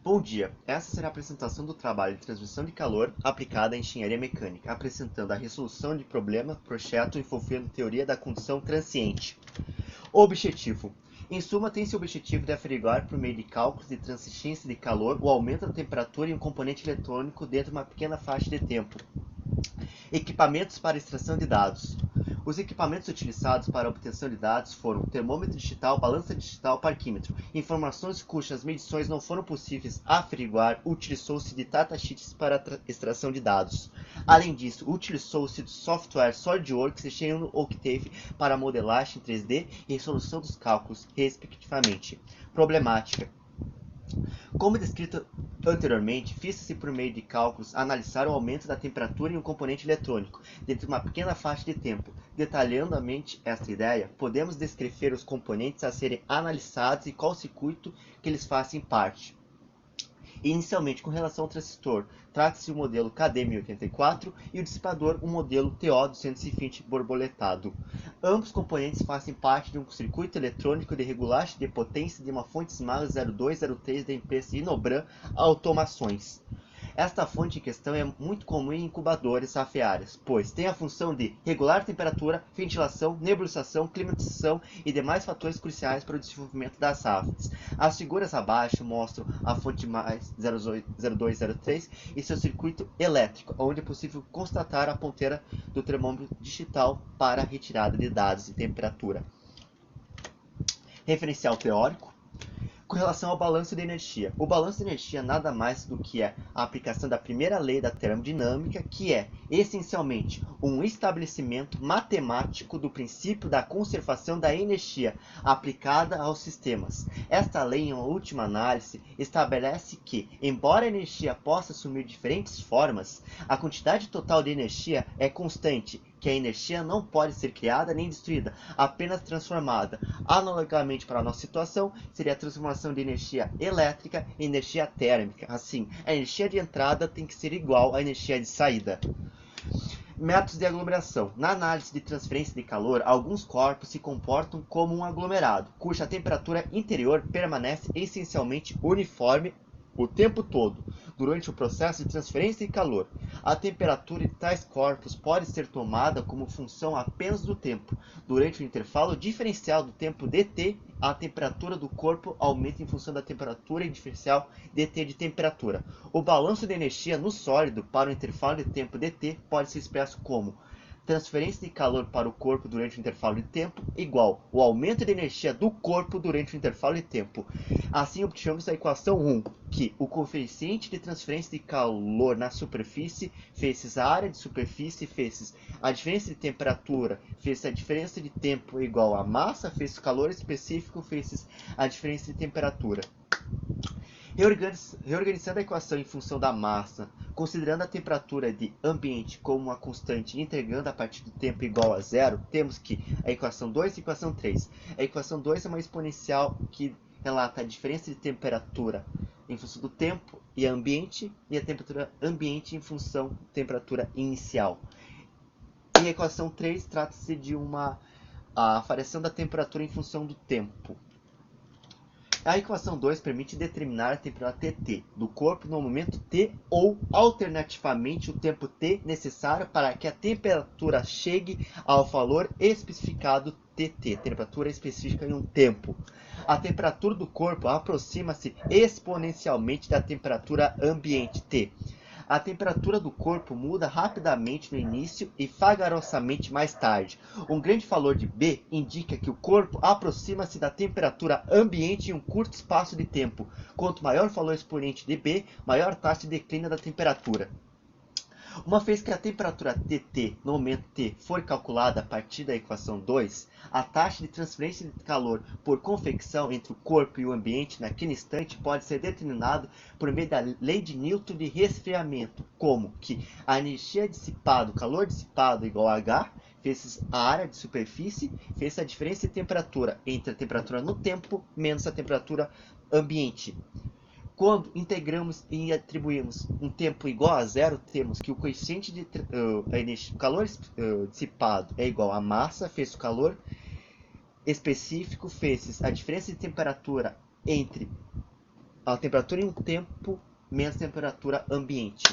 Bom dia, essa será a apresentação do trabalho de transmissão de calor aplicada à engenharia mecânica, apresentando a resolução de problema, projeto envolvendo teoria da condução transiente. Objetivo. Em suma, tem-se o objetivo de averiguar, por meio de cálculos de transiência de calor, o aumento da temperatura em um componente eletrônico dentro de uma pequena faixa de tempo. Equipamentos para extração de dados. Os equipamentos utilizados para a obtenção de dados foram termômetro digital, balança digital, parquímetro. Informações cujas medições não foram possíveis averiguar, utilizou-se de datasheets para a extração de dados. Além disso, utilizou-se do software SolidWorks e Xenon Octave para a modelagem 3D e resolução dos cálculos, respectivamente. Problemática. Como descrito anteriormente, fiz-se por meio de cálculos analisar o aumento da temperatura em um componente eletrônico dentro de uma pequena faixa de tempo. Detalhadamente esta ideia, podemos descrever os componentes a serem analisados e qual circuito que eles fazem parte. Inicialmente, com relação ao transistor, trata-se do modelo KD1084 e o dissipador, um modelo TO220 borboletado. Ambos componentes fazem parte de um circuito eletrônico de regulagem de potência de uma fonte SMART 0203 da empresa Inobran Automações. Esta fonte em questão é muito comum em incubadores aviários, pois tem a função de regular a temperatura, ventilação, nebulização, climatização e demais fatores cruciais para o desenvolvimento das aves. As figuras abaixo mostram a fonte mais 0203 e seu circuito elétrico, onde é possível constatar a ponteira do termômetro digital para a retirada de dados de temperatura. Referencial teórico. Com relação ao balanço de energia. O balanço de energia nada mais do que a aplicação da primeira lei da termodinâmica, que é, essencialmente, um estabelecimento matemático do princípio da conservação da energia aplicada aos sistemas. Esta lei, em última análise, estabelece que, embora a energia possa assumir diferentes formas, a quantidade total de energia é constante, que a energia não pode ser criada nem destruída, apenas transformada. Analogamente para a nossa situação, seria a transformação de energia elétrica em energia térmica. Assim, a energia de entrada tem que ser igual à energia de saída. Métodos de aglomeração. Na análise de transferência de calor, alguns corpos se comportam como um aglomerado, cuja temperatura interior permanece essencialmente uniforme o tempo todo, durante o processo de transferência de calor. A temperatura de tais corpos pode ser tomada como função apenas do tempo. Durante o intervalo diferencial do tempo dt, a temperatura do corpo aumenta em função da temperatura e diferencial dt de temperatura. O balanço de energia no sólido para o intervalo de tempo dt pode ser expresso como transferência de calor para o corpo durante o intervalo de tempo igual o aumento de energia do corpo durante o intervalo de tempo. Assim, obtivemos a equação 1, que o coeficiente de transferência de calor na superfície vezes a área de superfície vezes a diferença de temperatura vezes a diferença de tempo igual a massa vezes o calor específico vezes a diferença de temperatura. Reorganizando a equação em função da massa, considerando a temperatura de ambiente como uma constante e integrando a partir do tempo igual a zero, temos que a equação 2 e a equação 3. A equação 2 é uma exponencial que relata a diferença de temperatura em função do tempo e ambiente, e a temperatura ambiente em função da temperatura inicial. E a equação 3 trata-se de a variação da temperatura em função do tempo. A equação 2 permite determinar a temperatura Tt do corpo no momento t ou, alternativamente, o tempo t necessário para que a temperatura chegue ao valor especificado Tt, temperatura específica em um tempo. A temperatura do corpo aproxima-se exponencialmente da temperatura ambiente T. A temperatura do corpo muda rapidamente no início e vagarosamente mais tarde. Um grande valor de B indica que o corpo aproxima-se da temperatura ambiente em um curto espaço de tempo. Quanto maior o valor expoente de B, maior a taxa de declínio da temperatura. Uma vez que a temperatura Tt no momento t for calculada a partir da equação 2, a taxa de transferência de calor por convecção entre o corpo e o ambiente naquele instante pode ser determinada por meio da lei de Newton de resfriamento, como que a energia dissipada, o calor dissipado igual a H, vezes a área de superfície, vezes a diferença de temperatura entre a temperatura no tempo menos a temperatura ambiente. Quando integramos e atribuímos um tempo igual a zero, temos que o coeficiente de calor dissipado é igual a massa vezes o calor específico vezes a diferença de temperatura entre a temperatura em um tempo menos temperatura ambiente.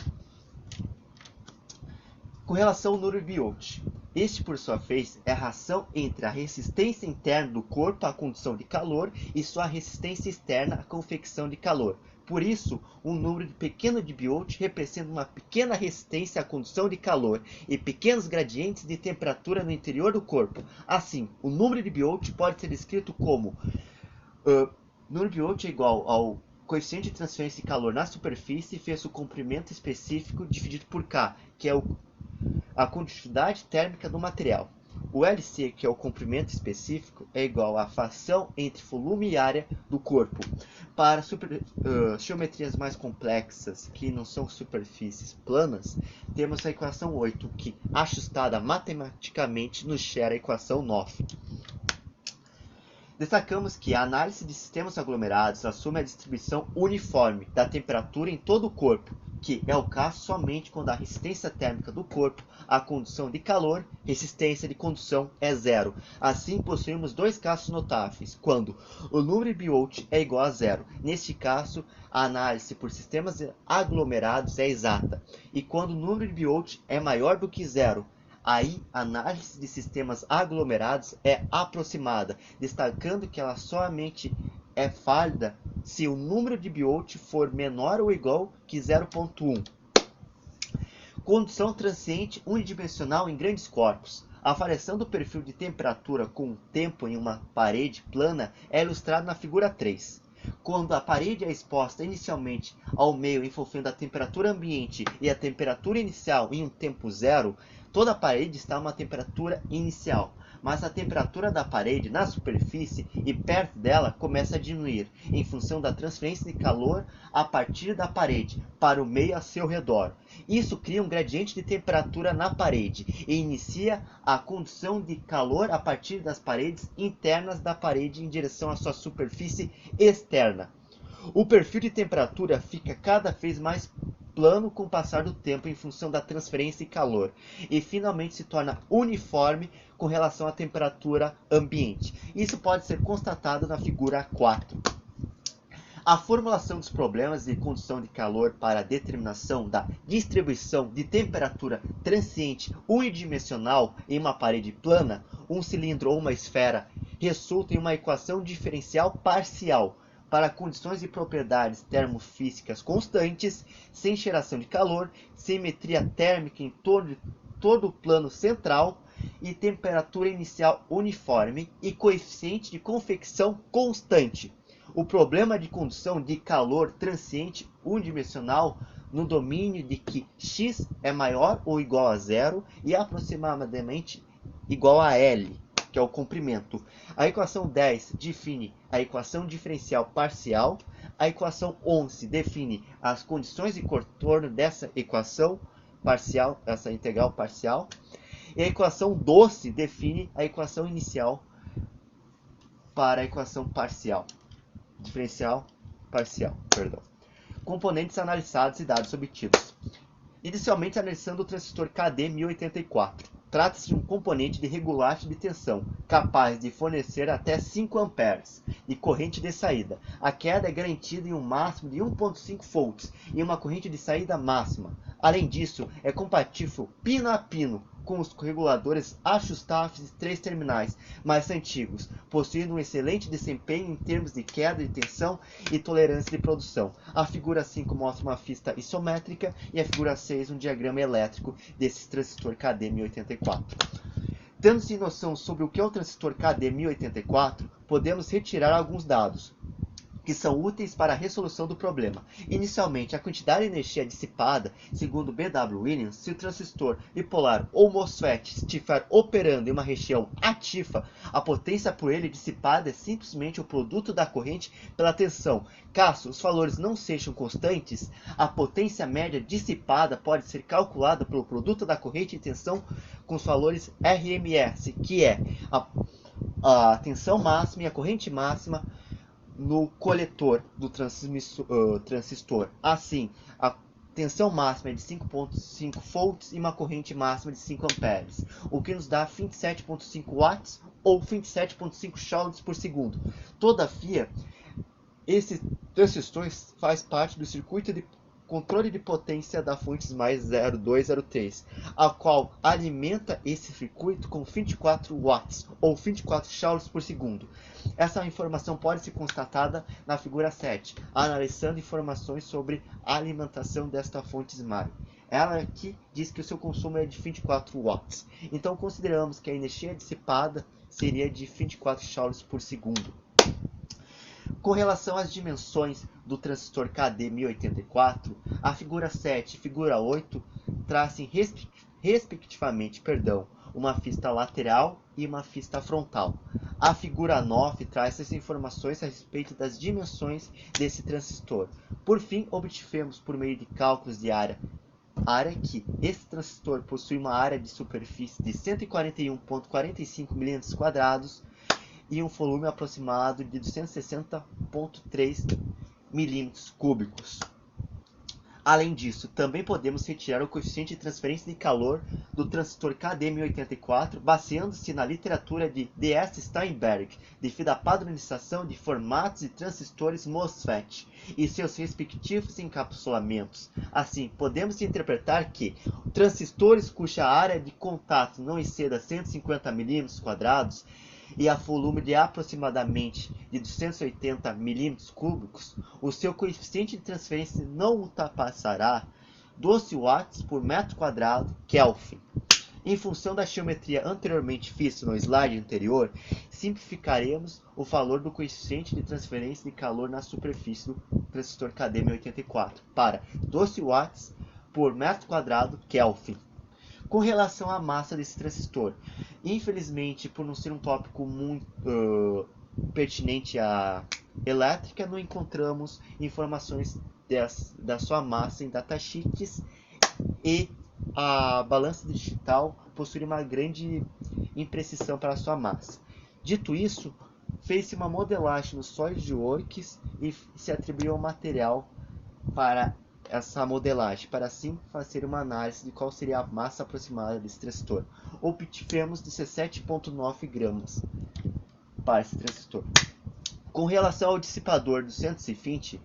Com relação ao número de Biot, este por sua vez é a relação entre a resistência interna do corpo à condução de calor e sua resistência externa à convecção de calor. Por isso, um número pequeno de Biot representa uma pequena resistência à condução de calor e pequenos gradientes de temperatura no interior do corpo. Assim, o número de Biot pode ser escrito como número de Biot é igual ao coeficiente de transferência de calor na superfície vezes o comprimento específico dividido por K, que é a condutividade térmica do material. O LC, que é o comprimento específico, é igual à fração entre volume e área do corpo. Para geometrias mais complexas, que não são superfícies planas, temos a equação 8, que, ajustada matematicamente, nos gera a equação 9. Destacamos que a análise de sistemas aglomerados assume a distribuição uniforme da temperatura em todo o corpo, que é o caso somente quando a resistência térmica do corpo à condução de calor, resistência de condução, é zero. Assim, possuímos dois casos notáveis, quando o número de Biot é igual a zero. Neste caso, a análise por sistemas aglomerados é exata, e quando o número de Biot é maior do que zero, aí, a análise de sistemas aglomerados é aproximada, destacando que ela somente é válida se o número de Biot for menor ou igual que 0,1. Condução transiente unidimensional em grandes corpos. A variação do perfil de temperatura com o tempo em uma parede plana é ilustrada na figura 3. Quando a parede é exposta inicialmente ao meio envolvendo a temperatura ambiente e a temperatura inicial em um tempo zero, toda a parede está a uma temperatura inicial, mas a temperatura da parede na superfície e perto dela começa a diminuir, em função da transferência de calor a partir da parede para o meio a seu redor. Isso cria um gradiente de temperatura na parede e inicia a condução de calor a partir das paredes internas da parede em direção à sua superfície externa. O perfil de temperatura fica cada vez mais plano com o passar do tempo em função da transferência de calor e finalmente se torna uniforme com relação à temperatura ambiente. Isso pode ser constatado na figura 4. A formulação dos problemas de condução de calor para a determinação da distribuição de temperatura transiente unidimensional em uma parede plana, um cilindro ou uma esfera, resulta em uma equação diferencial parcial para condições de propriedades termofísicas constantes, sem geração de calor, simetria térmica em torno de todo o plano central e temperatura inicial uniforme e coeficiente de convecção constante. O problema de condução de calor transiente unidimensional no domínio de que x é maior ou igual a zero e aproximadamente igual a L, que é o comprimento. A equação 10 define a equação diferencial parcial. A equação 11 define as condições de contorno dessa equação parcial, essa integral parcial. E a equação 12 define a equação inicial para a equação parcial. Diferencial parcial, perdão. Componentes analisados e dados obtidos. Inicialmente analisando o transistor KD1084. Trata-se de um componente de regulagem de tensão, capaz de fornecer até 5 amperes de corrente de saída. A queda é garantida em um máximo de 1,5 volts e uma corrente de saída máxima. Além disso, é compatível pino a pino com os reguladores ajustáveis de 3 terminais mais antigos, possuindo um excelente desempenho em termos de queda de tensão e tolerância de produção. A figura 5 mostra uma fita isométrica e a figura 6 um diagrama elétrico desse transistor KD1084. Tendo-se noção sobre o que é o transistor KD1084, podemos retirar alguns dados que são úteis para a resolução do problema. Inicialmente, a quantidade de energia dissipada, segundo B.W. Williams, se o transistor bipolar ou MOSFET estiver operando em uma região ativa, a potência por ele dissipada é simplesmente o produto da corrente pela tensão. Caso os valores não sejam constantes, a potência média dissipada pode ser calculada pelo produto da corrente e tensão com os valores RMS, que é a tensão máxima e a corrente máxima no coletor do transistor. Assim, a tensão máxima é de 5,5 volts e uma corrente máxima de 5 amperes, o que nos dá 27,5 watts ou 27,5 joules por segundo. Todavia, esse Transistor faz parte do circuito de controle de potência da fonte mais 0203, a qual alimenta esse circuito com 24 watts ou 24 joules por segundo. Essa informação pode ser constatada na figura 7, analisando informações sobre a alimentação desta fonte SMAI. Ela aqui diz que o seu consumo é de 24 watts, então consideramos que a energia dissipada seria de 24 joules por segundo. Com relação às dimensões do transistor KD1084, a figura 7 e figura 8 trazem respectivamente uma fita lateral e uma fita frontal. A figura 9 traz essas informações a respeito das dimensões desse transistor. Por fim, obtivemos por meio de cálculos de área que esse transistor possui uma área de superfície de 141,45 mm² e um volume aproximado de 260,3 mm3. Além disso, também podemos retirar o coeficiente de transferência de calor do transistor KD1084 baseando-se na literatura de D.S. Steinberg, devido à padronização de formatos de transistores MOSFET e seus respectivos encapsulamentos. Assim, podemos interpretar que transistores cuja área de contato não exceda 150 mm² e a volume de aproximadamente de 280 mm3, o seu coeficiente de transferência não ultrapassará 12 watts por metro quadrado Kelvin. Em função da geometria anteriormente vista no slide anterior, simplificaremos o valor do coeficiente de transferência de calor na superfície do transistor KD1084 para 12 watts por metro quadrado Kelvin. Com relação à massa desse transistor, infelizmente, por não ser um tópico muito pertinente à elétrica, não encontramos informações da sua massa em datasheets e a balança digital possui uma grande imprecisão para a sua massa. Dito isso, fez-se uma modelagem no SolidWorks e se atribuiu ao material para essa modelagem, para assim fazer uma análise de qual seria a massa aproximada desse transistor. Obtivemos 17,9 gramas para esse transistor. Com relação ao dissipador 220,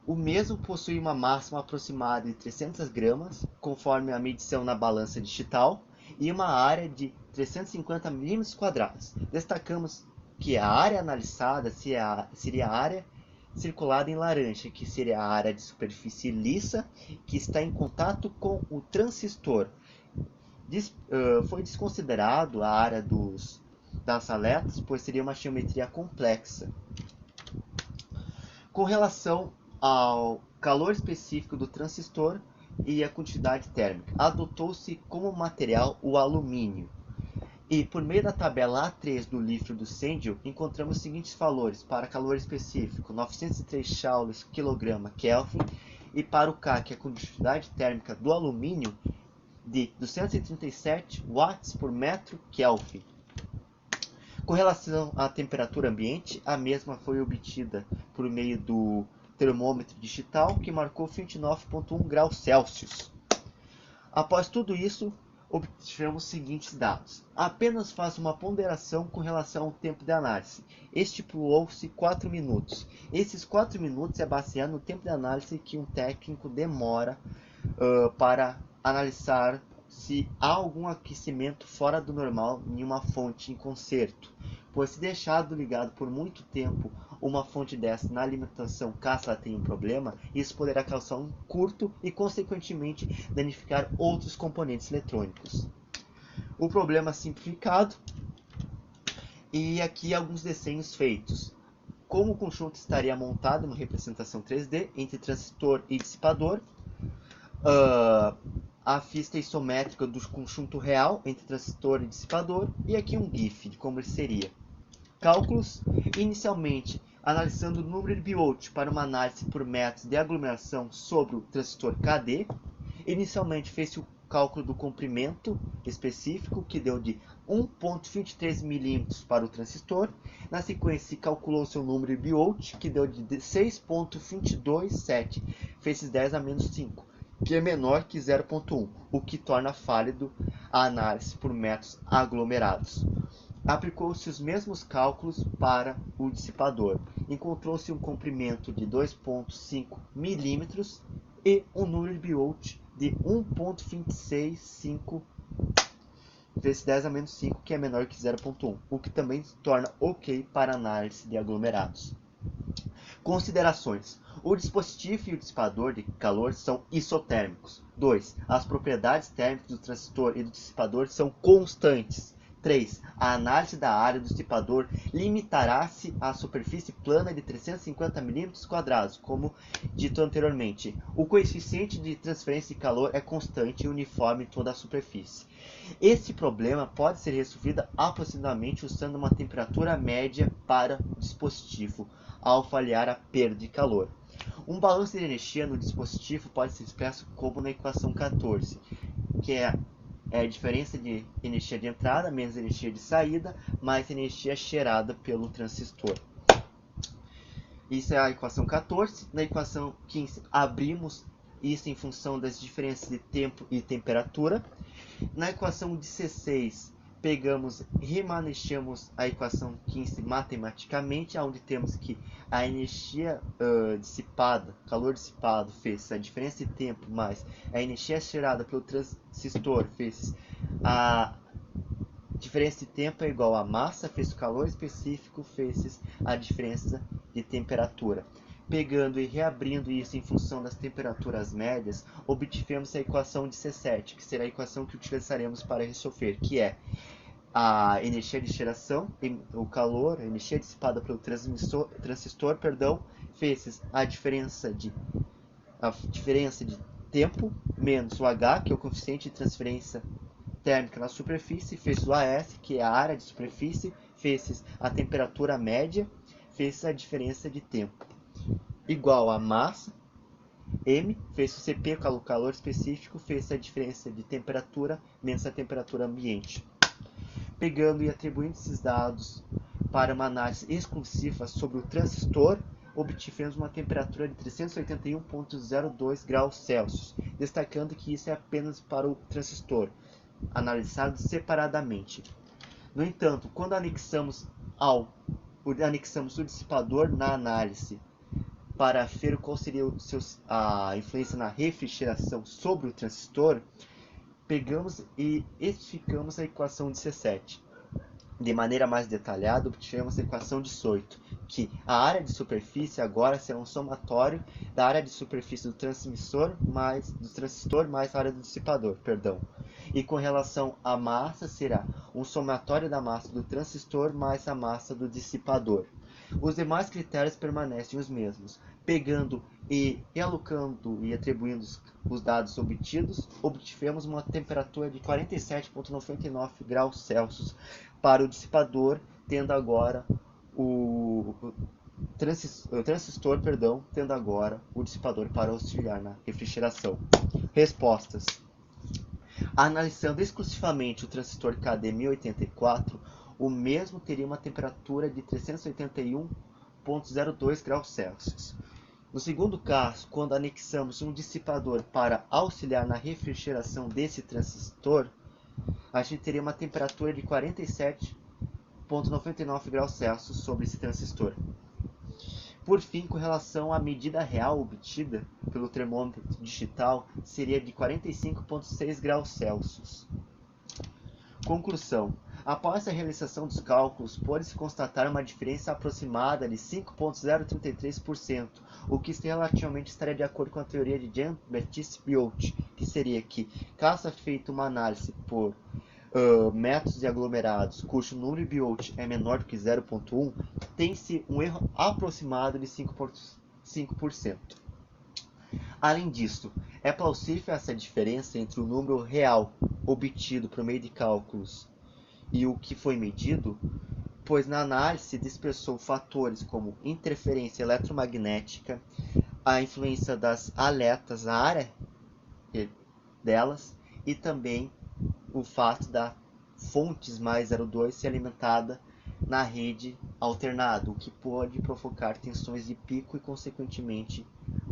o mesmo possui uma massa aproximada de 300 gramas, conforme a medição na balança digital, e uma área de 350 mm². Destacamos que a área analisada seria a área circulada em laranja, que seria a área de superfície lisa que está em contato com o transistor. Foi desconsiderado a área das aletas, pois seria uma geometria complexa. Com relação ao calor específico do transistor e a quantidade térmica, adotou-se como material o alumínio. E por meio da tabela A3 do livro do Sendel, encontramos os seguintes valores para calor específico: 903 joules kg Kelvin, e para o K, que é a quantidade térmica do alumínio, de 237 watts por metro Kelvin. Com relação à temperatura ambiente, a mesma foi obtida por meio do termômetro digital, que marcou 29,1 graus Celsius. Após tudo isso, obtivemos os seguintes dados. Apenas faz uma ponderação com relação ao tempo de análise. Estipulou-se 4 minutos. Esses 4 minutos é baseado no tempo de análise que um técnico demora para analisar se há algum aquecimento fora do normal em uma fonte em conserto, pois se deixado ligado por muito tempo uma fonte dessa na alimentação, caso ela tenha um problema, isso poderá causar um curto e consequentemente danificar outros componentes eletrônicos. O problema simplificado, e aqui alguns desenhos feitos. Como o conjunto estaria montado em uma representação 3D entre transistor e dissipador, a vista isométrica do conjunto real entre transistor e dissipador, e aqui um GIF de como ele seria. Cálculos. Inicialmente, analisando o número de Biot para uma análise por métodos de aglomeração sobre o transistor KD, inicialmente fez-se o cálculo do comprimento específico, que deu de 1,23 mm para o transistor. Na sequência, se calculou seu número de Biot, que deu de 6,227, vezes 10 a menos 5. Que é menor que 0,1, o que torna válido a análise por métodos aglomerados. Aplicou-se os mesmos cálculos para o dissipador. Encontrou-se um comprimento de 2,5 milímetros e um número de Biot de 1,265 vezes 10 a menos 5, que é menor que 0,1, o que também se torna ok para análise de aglomerados. Considerações. O dispositivo e o dissipador de calor são isotérmicos. 2. As propriedades térmicas do transistor e do dissipador são constantes. 3. A análise da área do dissipador limitará-se à superfície plana de 350 mm², como dito anteriormente. O coeficiente de transferência de calor é constante e uniforme em toda a superfície. Esse problema pode ser resolvido aproximadamente usando uma temperatura média para o dispositivo, ao falhar a perda de calor. Um balanço de energia no dispositivo pode ser expresso como na equação 14, que é a diferença de energia de entrada menos energia de saída, mais energia gerada pelo transistor. Isso é a equação 14. Na equação 15, abrimos isso em função das diferenças de tempo e temperatura. Na equação 16, remanejamos a equação 15 matematicamente, onde temos que a energia dissipada, calor dissipado, vezes a diferença de tempo, mais a energia gerada pelo transistor, vezes a diferença de tempo é igual a massa, vezes o calor específico, vezes a diferença de temperatura. Pegando e reabrindo isso em função das temperaturas médias, obtivemos a equação 17, que será a equação que utilizaremos para resolver, que é a energia de geração, o calor, a energia dissipada pelo transistor, vezes a diferença de tempo, menos o H, que é o coeficiente de transferência térmica na superfície, vezes o AS, que é a área de superfície, vezes a temperatura média, vezes a diferença de tempo, igual a massa, M, vezes o CP, o calor específico, vezes a diferença de temperatura, menos a temperatura ambiente. Pegando e atribuindo esses dados para uma análise exclusiva sobre o transistor, obtivemos uma temperatura de 381,02 graus Celsius, destacando que isso é apenas para o transistor, analisado separadamente. No entanto, quando anexamos o dissipador na análise para ver qual seria a influência na refrigeração sobre o transistor, pegamos e especificamos a equação 17. De maneira mais detalhada, obtivemos a equação 18, que a área de superfície agora será um somatório da área de superfície do transistor mais a área do dissipador, E com relação à massa, será um somatório da massa do transistor mais a massa do dissipador. Os demais critérios permanecem os mesmos. Pegando e realocando e atribuindo os dados obtidos, obtivemos uma temperatura de 47,99 graus Celsius para o dissipador, tendo agora o transistor, tendo agora o dissipador para auxiliar na refrigeração. Respostas. Analisando exclusivamente o transistor KD1084, o mesmo teria uma temperatura de 381,02 graus Celsius. No segundo caso, quando anexamos um dissipador para auxiliar na refrigeração desse transistor, a gente teria uma temperatura de 47,99 graus Celsius sobre esse transistor. Por fim, com relação à medida real obtida pelo termômetro digital, seria de 45,6 graus Celsius. Conclusão. Após a realização dos cálculos, pode-se constatar uma diferença aproximada de 5,033%, o que relativamente estaria de acordo com a teoria de Jean-Baptiste Biot, que seria que, caso feita uma análise por métodos de aglomerados cujo número de Biot é menor do que 0,1, tem-se um erro aproximado de 5%. Além disso, é plausível essa diferença entre o número real obtido por meio de cálculos e o que foi medido, pois na análise se dispersou fatores como interferência eletromagnética, a influência das aletas na área delas e também o fato da fontes mais 0,2 ser alimentada na rede alternada, o que pode provocar tensões de pico e, consequentemente,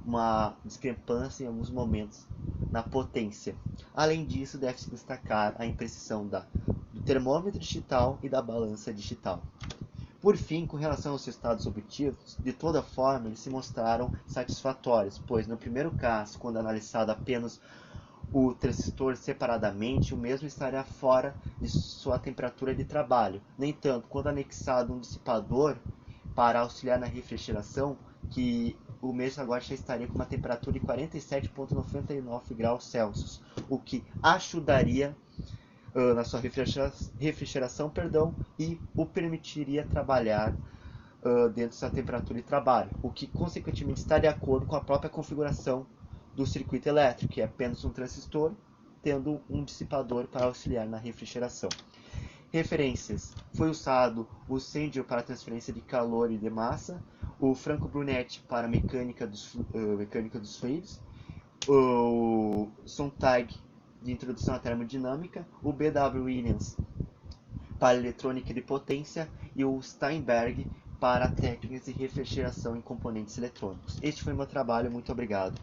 uma discrepância em alguns momentos na potência. Além disso, deve-se destacar a imprecisão do termômetro digital e da balança digital. Por fim, com relação aos resultados obtidos, de toda forma eles se mostraram satisfatórios, pois no primeiro caso, quando analisado apenas o transistor separadamente, o mesmo estaria fora de sua temperatura de trabalho. No entanto, quando anexado um dissipador para auxiliar na refrigeração, que o mesmo agora já estaria com uma temperatura de 47,99 graus Celsius, o que ajudaria na sua refrigeração, e o permitiria trabalhar dentro dessa temperatura de trabalho, o que consequentemente está de acordo com a própria configuração do circuito elétrico, que é apenas um transistor tendo um dissipador para auxiliar na refrigeração. Referências: foi usado o Sandia para transferência de calor e de massa, o Franco Brunetti para mecânica dos fluidos, o Sontag de introdução à termodinâmica, o B.W. Williams para eletrônica de potência e o Steinberg para técnicas de refrigeração em componentes eletrônicos. Este foi meu trabalho, muito obrigado.